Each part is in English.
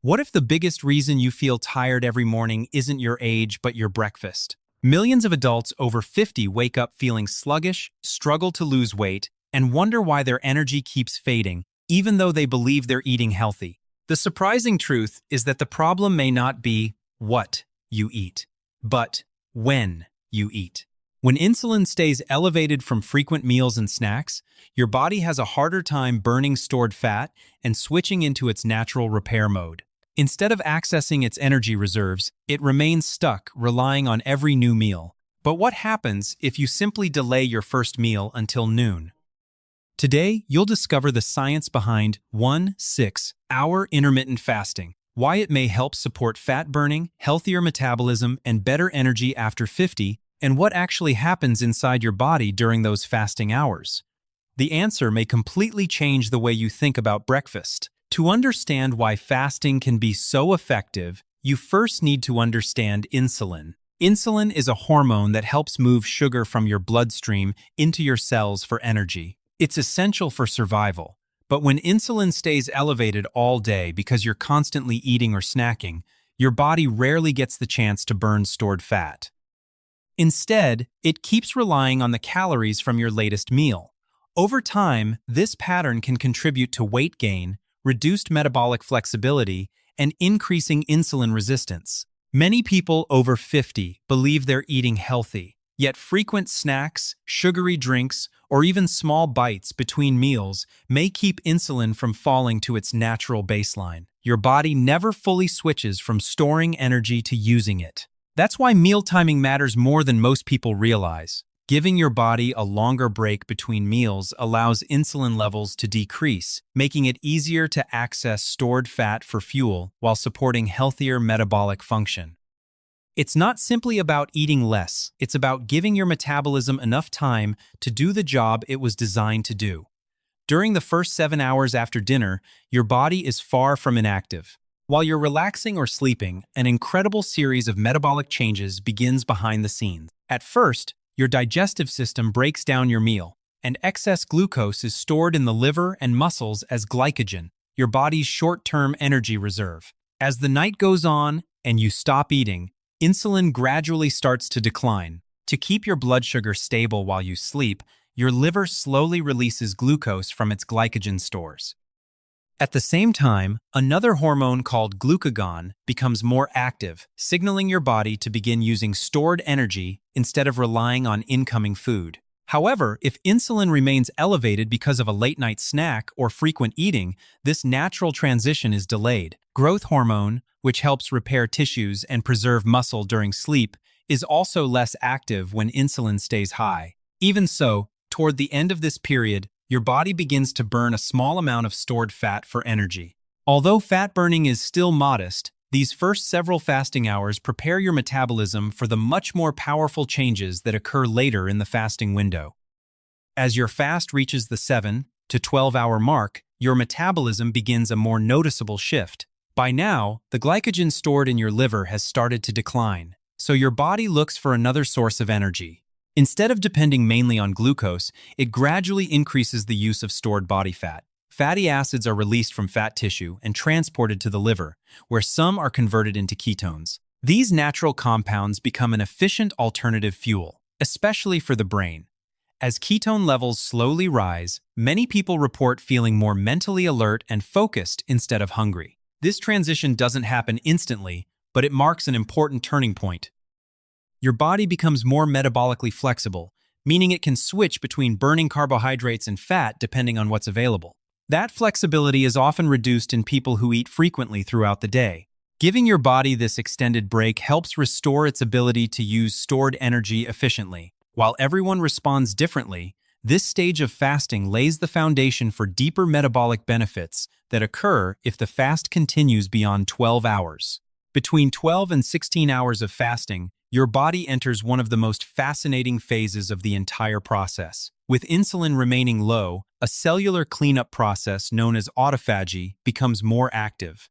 What if the biggest reason you feel tired every morning isn't your age but your breakfast? Millions of adults over 50 wake up feeling sluggish, struggle to lose weight, and wonder why their energy keeps fading, even though they believe they're eating healthy. The surprising truth is that the problem may not be what you eat, but when you eat. When insulin stays elevated from frequent meals and snacks, your body has a harder time burning stored fat and switching into its natural repair mode. Instead of accessing its energy reserves, it remains stuck, relying on every new meal. But what happens if you simply delay your first meal until noon? Today, you'll discover the science behind 1-6-hour intermittent fasting, why it may help support fat burning, healthier metabolism, and better energy after 50, and what actually happens inside your body during those fasting hours. The answer may completely change the way you think about breakfast. To understand why fasting can be so effective, you first need to understand insulin. Insulin is a hormone that helps move sugar from your bloodstream into your cells for energy. It's essential for survival. But when insulin stays elevated all day because you're constantly eating or snacking, your body rarely gets the chance to burn stored fat. Instead, it keeps relying on the calories from your latest meal. Over time, this pattern can contribute to weight gain, reduced metabolic flexibility, and increasing insulin resistance. Many people over 50 believe they're eating healthy, yet frequent snacks, sugary drinks, or even small bites between meals may keep insulin from falling to its natural baseline. Your body never fully switches from storing energy to using it. That's why meal timing matters more than most people realize. Giving your body a longer break between meals allows insulin levels to decrease, making it easier to access stored fat for fuel while supporting healthier metabolic function. It's not simply about eating less, it's about giving your metabolism enough time to do the job it was designed to do. During the first 7 hours after dinner, your body is far from inactive. While you're relaxing or sleeping, an incredible series of metabolic changes begins behind the scenes. At first, your digestive system breaks down your meal, and excess glucose is stored in the liver and muscles as glycogen, your body's short-term energy reserve. As the night goes on and you stop eating, insulin gradually starts to decline. To keep your blood sugar stable while you sleep, your liver slowly releases glucose from its glycogen stores. At the same time, another hormone called glucagon becomes more active, signaling your body to begin using stored energy instead of relying on incoming food. However, if insulin remains elevated because of a late-night snack or frequent eating, this natural transition is delayed. Growth hormone, which helps repair tissues and preserve muscle during sleep, is also less active when insulin stays high. Even so, toward the end of this period, your body begins to burn a small amount of stored fat for energy. Although fat burning is still modest, these first several fasting hours prepare your metabolism for the much more powerful changes that occur later in the fasting window. As your fast reaches the 7 to 12-hour mark, your metabolism begins a more noticeable shift. By now, the glycogen stored in your liver has started to decline, so your body looks for another source of energy. Instead of depending mainly on glucose, it gradually increases the use of stored body fat. Fatty acids are released from fat tissue and transported to the liver, where some are converted into ketones. These natural compounds become an efficient alternative fuel, especially for the brain. As ketone levels slowly rise, many people report feeling more mentally alert and focused instead of hungry. This transition doesn't happen instantly, but it marks an important turning point. Your body becomes more metabolically flexible, meaning it can switch between burning carbohydrates and fat depending on what's available. That flexibility is often reduced in people who eat frequently throughout the day. Giving your body this extended break helps restore its ability to use stored energy efficiently. While everyone responds differently, this stage of fasting lays the foundation for deeper metabolic benefits that occur if the fast continues beyond 12 hours. Between 12 and 16 hours of fasting, your body enters one of the most fascinating phases of the entire process. With insulin remaining low, a cellular cleanup process known as autophagy becomes more active.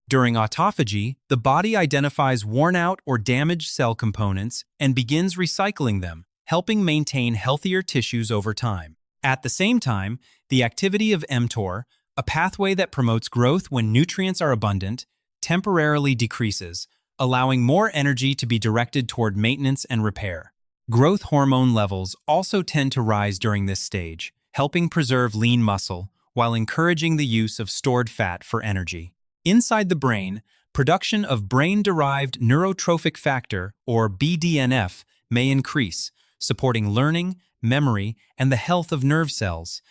During autophagy, the body identifies worn-out or damaged cell components and begins recycling them, helping maintain healthier tissues over time. At the same time, the activity of mTOR, a pathway that promotes growth when nutrients are abundant, temporarily decreases, allowing more energy to be directed toward maintenance and repair. Growth hormone levels also tend to rise during this stage, helping preserve lean muscle while encouraging the use of stored fat for energy. Inside the brain, production of brain-derived neurotrophic factor, or BDNF, may increase, supporting learning, memory, and the health of nerve cells.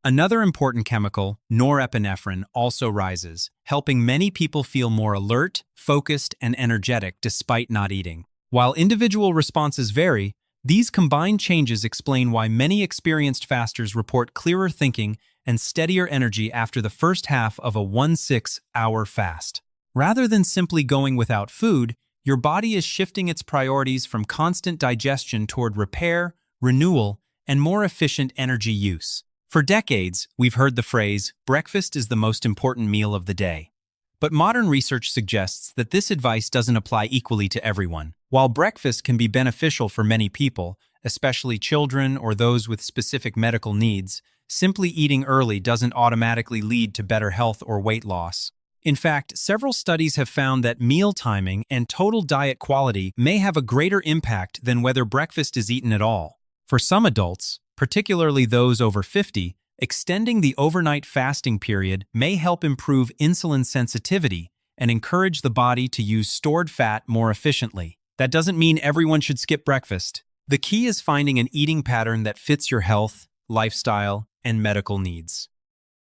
Another important chemical, norepinephrine, also rises, helping many people feel more alert, focused, and energetic despite not eating. While individual responses vary, these combined changes explain why many experienced fasters report clearer thinking and steadier energy after the first half of a 16-hour fast. Rather than simply going without food, your body is shifting its priorities from constant digestion toward repair, renewal, and more efficient energy use. For decades, we've heard the phrase, breakfast is the most important meal of the day. But modern research suggests that this advice doesn't apply equally to everyone. While breakfast can be beneficial for many people, especially children or those with specific medical needs, simply eating early doesn't automatically lead to better health or weight loss. In fact, several studies have found that meal timing and total diet quality may have a greater impact than whether breakfast is eaten at all. For some adults, particularly those over 50, extending the overnight fasting period may help improve insulin sensitivity and encourage the body to use stored fat more efficiently. That doesn't mean everyone should skip breakfast. The key is finding an eating pattern that fits your health, lifestyle, and medical needs.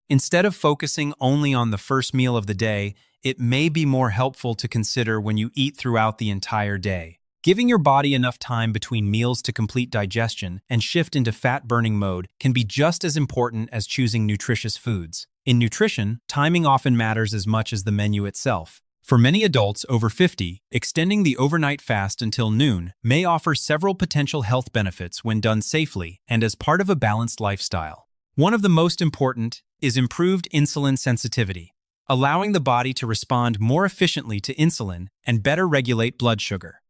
Instead of focusing only on the first meal of the day, it may be more helpful to consider when you eat throughout the entire day. Giving your body enough time between meals to complete digestion and shift into fat-burning mode can be just as important as choosing nutritious foods. In nutrition, timing often matters as much as the menu itself. For many adults over 50, extending the overnight fast until noon may offer several potential health benefits when done safely and as part of a balanced lifestyle. One of the most important is improved insulin sensitivity, allowing the body to respond more efficiently to insulin and better regulate blood sugar.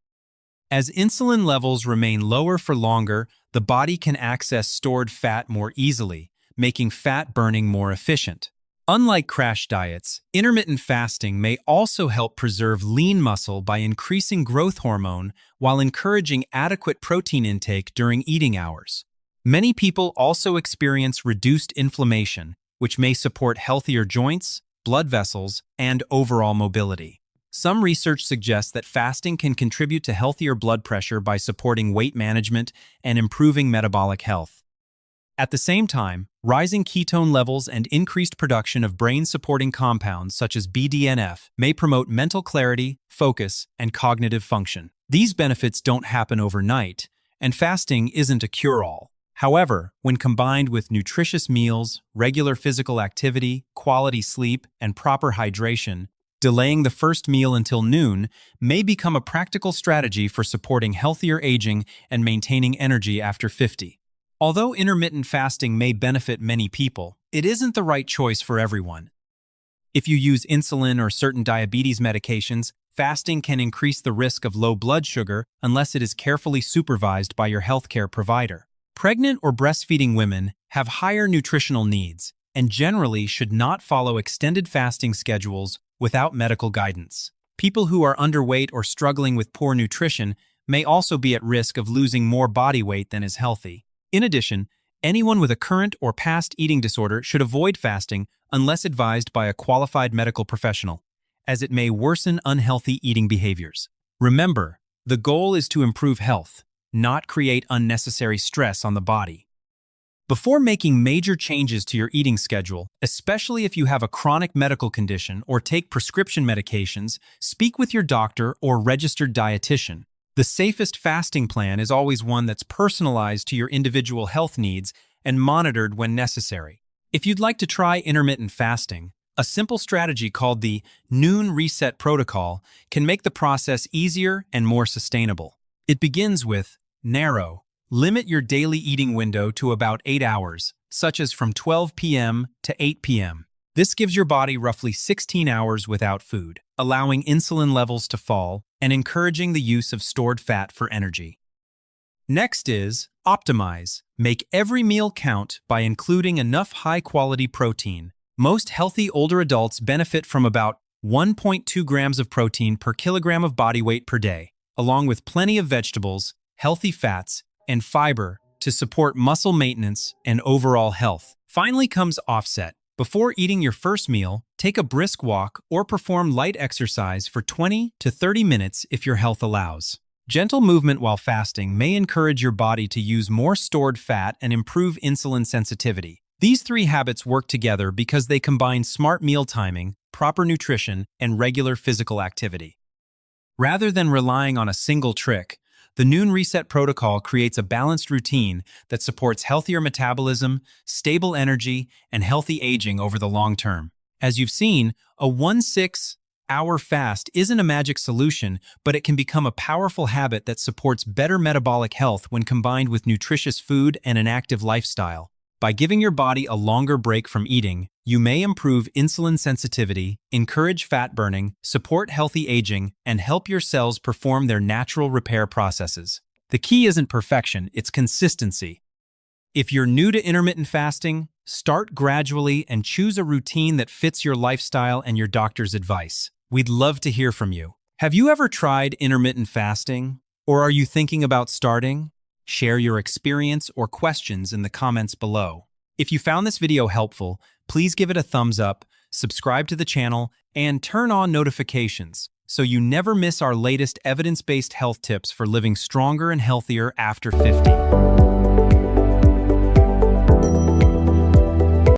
As insulin levels remain lower for longer, the body can access stored fat more easily, making fat burning more efficient. Unlike crash diets, intermittent fasting may also help preserve lean muscle by increasing growth hormone while encouraging adequate protein intake during eating hours. Many people also experience reduced inflammation, which may support healthier joints, blood vessels, and overall mobility. Some research suggests that fasting can contribute to healthier blood pressure by supporting weight management and improving metabolic health. At the same time, rising ketone levels and increased production of brain-supporting compounds such as BDNF may promote mental clarity, focus, and cognitive function. These benefits don't happen overnight, and fasting isn't a cure-all. However, when combined with nutritious meals, regular physical activity, quality sleep, and proper hydration, delaying the first meal until noon may become a practical strategy for supporting healthier aging and maintaining energy after 50. Although intermittent fasting may benefit many people, it isn't the right choice for everyone. If you use insulin or certain diabetes medications, fasting can increase the risk of low blood sugar unless it is carefully supervised by your healthcare provider. Pregnant or breastfeeding women have higher nutritional needs and generally should not follow extended fasting schedules without medical guidance. People who are underweight or struggling with poor nutrition may also be at risk of losing more body weight than is healthy. In addition, anyone with a current or past eating disorder should avoid fasting unless advised by a qualified medical professional, as it may worsen unhealthy eating behaviors. Remember, the goal is to improve health, not create unnecessary stress on the body. Before making major changes to your eating schedule, especially if you have a chronic medical condition or take prescription medications, speak with your doctor or registered dietitian. The safest fasting plan is always one that's personalized to your individual health needs and monitored when necessary. If you'd like to try intermittent fasting, a simple strategy called the Noon Reset Protocol can make the process easier and more sustainable. It begins with limit your daily eating window to about 8 hours, such as from 12 p.m. to 8 p.m. This gives your body roughly 16 hours without food, allowing insulin levels to fall and encouraging the use of stored fat for energy. Next is optimize. Make every meal count by including enough high-quality protein, Most healthy older adults benefit from about 1.2 grams of protein per kilogram of body weight per day, along with plenty of vegetables, healthy fats, and fiber to support muscle maintenance and overall health. Finally comes offset. Before eating your first meal, take a brisk walk or perform light exercise for 20 to 30 minutes if your health allows. Gentle movement while fasting may encourage your body to use more stored fat and improve insulin sensitivity. These three habits work together because they combine smart meal timing, proper nutrition, and regular physical activity. Rather than relying on a single trick, the Noon Reset Protocol creates a balanced routine that supports healthier metabolism, stable energy, and healthy aging over the long term. As you've seen, a 1-6-hour fast isn't a magic solution, but it can become a powerful habit that supports better metabolic health when combined with nutritious food and an active lifestyle. By giving your body a longer break from eating, you may improve insulin sensitivity, encourage fat burning, support healthy aging, and help your cells perform their natural repair processes. The key isn't perfection, it's consistency. If you're new to intermittent fasting, start gradually and choose a routine that fits your lifestyle and your doctor's advice. We'd love to hear from you. Have you ever tried intermittent fasting? Or are you thinking about starting? Share your experience or questions in the comments below. If you found this video helpful, please give it a thumbs up, subscribe to the channel, and turn on notifications so you never miss our latest evidence-based health tips for living stronger and healthier after 50.